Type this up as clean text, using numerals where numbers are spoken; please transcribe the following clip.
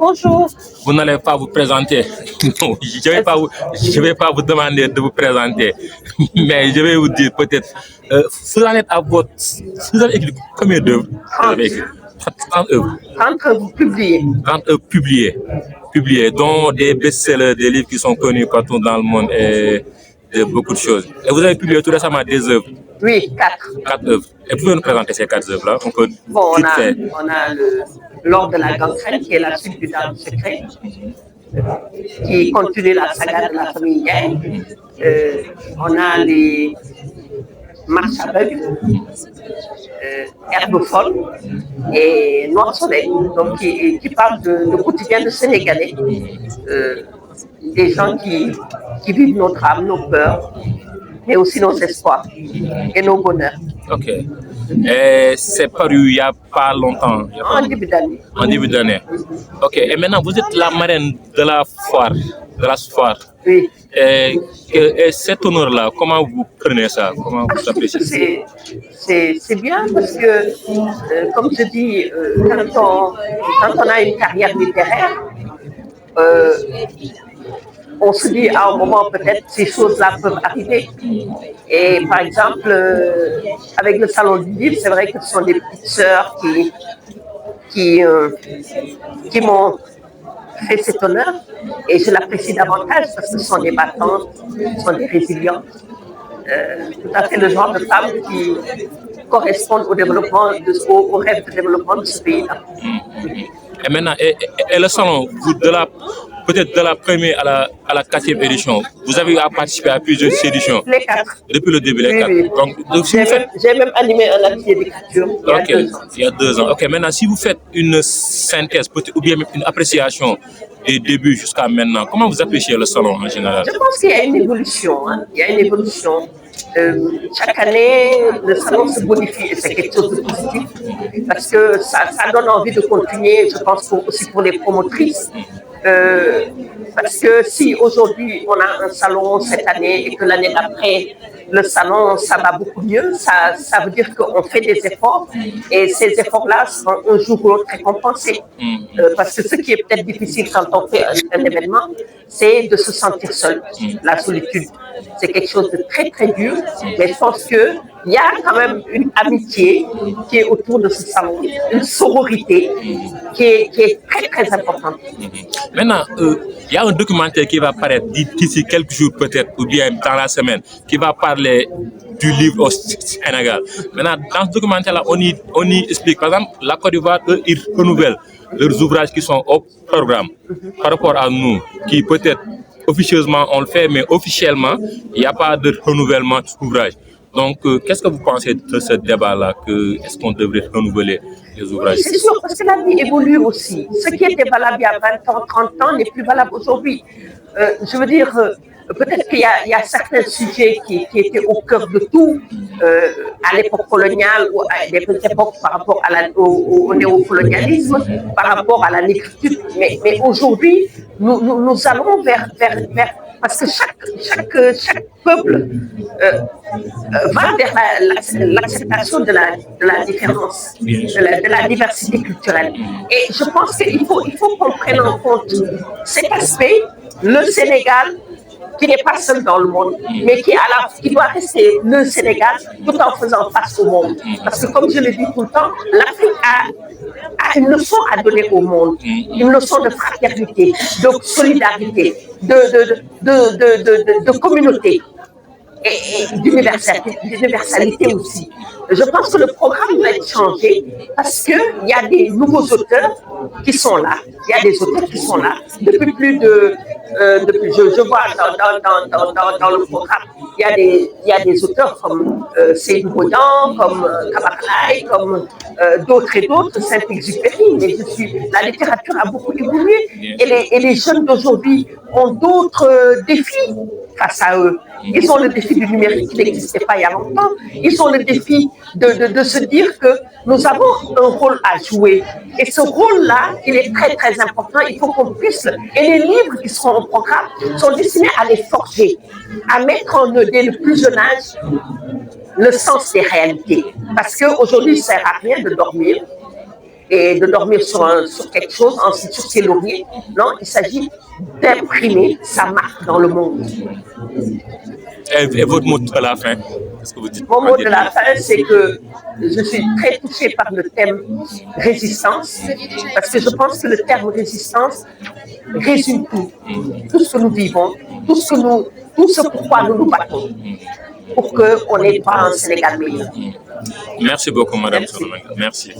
Bonjour. Vous n'allez pas vous présenter. Non, je vais pas vous demander de vous présenter. Mais je vais vous dire peut-être, vous en êtes à votre... Vous avez écrit combien d'œuvres? 30 œuvres. 30 œuvres publiées. 30 œuvres publiées, dont des best-sellers, des livres qui sont connus partout dans le monde et beaucoup de choses. Et vous avez publié tout récemment des œuvres? Oui, 4. 4 œuvres. Et pouvez nous présenter ces 4 œuvres-là? Bon, on a l'Ordre de la gangrène, qui est la suite du Dame secret, qui continue la saga de la famille Gaël. On a les Marches aveugles, Herbe folle et Noir Soleil, donc qui parlent de quotidien de Sénégalais, des gens qui vivent notre âme, nos peurs, mais aussi nos espoirs et nos bonheurs. Ok. Et c'est paru il n'y a pas longtemps. En début d'année. En début d'année. Ok. Et maintenant, vous êtes la marraine de la foire. Oui. Et cet honneur-là, comment vous prenez ça? Comment vous appréciez? C'est bien parce que, comme je dis, quand on a une carrière littéraire, on se dit à un moment peut-être ces choses-là peuvent arriver. Et par exemple, avec le Salon du Livre, c'est vrai que ce sont des petites sœurs qui m'ont fait cet honneur et je l'apprécie davantage parce que ce sont des battantes, ce sont des résilientes, tout à fait le genre de femmes qui correspondent au développement, au rêve de développement de ce pays-là. Et maintenant, et le salon, peut-être de la première à la 4e édition, vous avez participé à plusieurs éditions? Les 4. Depuis le début, les 4. Oui. Donc, j'ai même animé un atelier d'écriture il y a 2 ans. Ok, maintenant, si vous faites une synthèse ou bien une appréciation des débuts jusqu'à maintenant, comment vous appréciez le salon en général? Je pense qu'il y a une évolution. Il y a une évolution. Chaque année, le salon se bonifie et c'est quelque chose de positif parce que ça donne envie de continuer, je pense, aussi pour les promotrices. Parce que si aujourd'hui on a un salon cette année et que l'année d'après le salon ça va beaucoup mieux, ça veut dire qu'on fait des efforts et ces efforts-là seront un jour ou l'autre récompensés. Parce que ce qui est peut-être difficile quand on fait un événement, c'est de se sentir seul, la solitude. C'est quelque chose de très très dur, mais je pense qu'il y a quand même une amitié qui est autour de ce salon, une sororité qui est très très importante. Maintenant, il y a un documentaire qui va paraître d'ici quelques jours peut-être, ou bien dans la semaine, qui va parler du livre au Sénégal. Maintenant, dans ce documentaire-là, on y explique, par exemple, la Côte d'Ivoire, ils renouvellent leurs ouvrages qui sont au programme par rapport à nous, qui peut-être officieusement on le fait, mais officiellement, il n'y a pas de renouvellement d'ouvrages. Donc, qu'est-ce que vous pensez de ce débat-là? Est-ce qu'on devrait renouveler les ouvrages? C'est sûr, parce que la vie évolue aussi. Ce qui était valable il y a 20 ans, 30 ans n'est plus valable aujourd'hui. Je veux dire, peut-être qu'il y a certains sujets qui étaient au cœur de tout à l'époque coloniale ou à des époques par rapport au néocolonialisme, par rapport à la négritude. Mais aujourd'hui, nous allons vers parce que chaque peuple va vers l'acceptation de la différence, de la diversité culturelle. Et je pense qu'il faut qu'on prenne en compte cet aspect, le Sénégal, qui n'est pas seul dans le monde, mais qui doit rester le Sénégal tout en faisant face au monde. Parce que comme je le dis tout le temps, l'Afrique a une leçon à donner au monde, une leçon de fraternité, de solidarité, de communauté et d'universalité aussi. Je pense que le programme doit être changé parce qu'il y a des nouveaux auteurs qui sont là. Il y a des auteurs qui sont là depuis plus de... je vois dans le programme, il y a des auteurs comme Seydou Boudan, comme Kabakalaï, comme d'autres et d'autres, Saint-Exupéry. Mais la littérature a beaucoup évolué et les jeunes d'aujourd'hui ont d'autres défis face à eux. Ils ont le défi du numérique qui n'existait pas il y a longtemps. Ils ont le défi de se dire que nous avons un rôle à jouer. Et ce rôle-là, il est très, très important. Il faut qu'on puisse... Et les livres qui seront au programme sont destinés à les forger, à mettre en eux dès le plus jeune âge le sens des réalités. Parce qu'aujourd'hui, il ne sert à rien de dormir et de dormir sur quelque chose, ensuite sur ses lauriers. Non, il s'agit d'imprimer sa marque dans le monde. Et votre mot de la fin? Qu'est-ce que vous dites? Mon mot de la fin, c'est que je suis très touchée par le thème résistance, parce que je pense que le terme résistance résume tout ce que nous vivons, tout ce pourquoi nous nous battons, pour qu'on ait pas un Sénégal meilleur. Merci beaucoup, Madame Solomanga. Merci.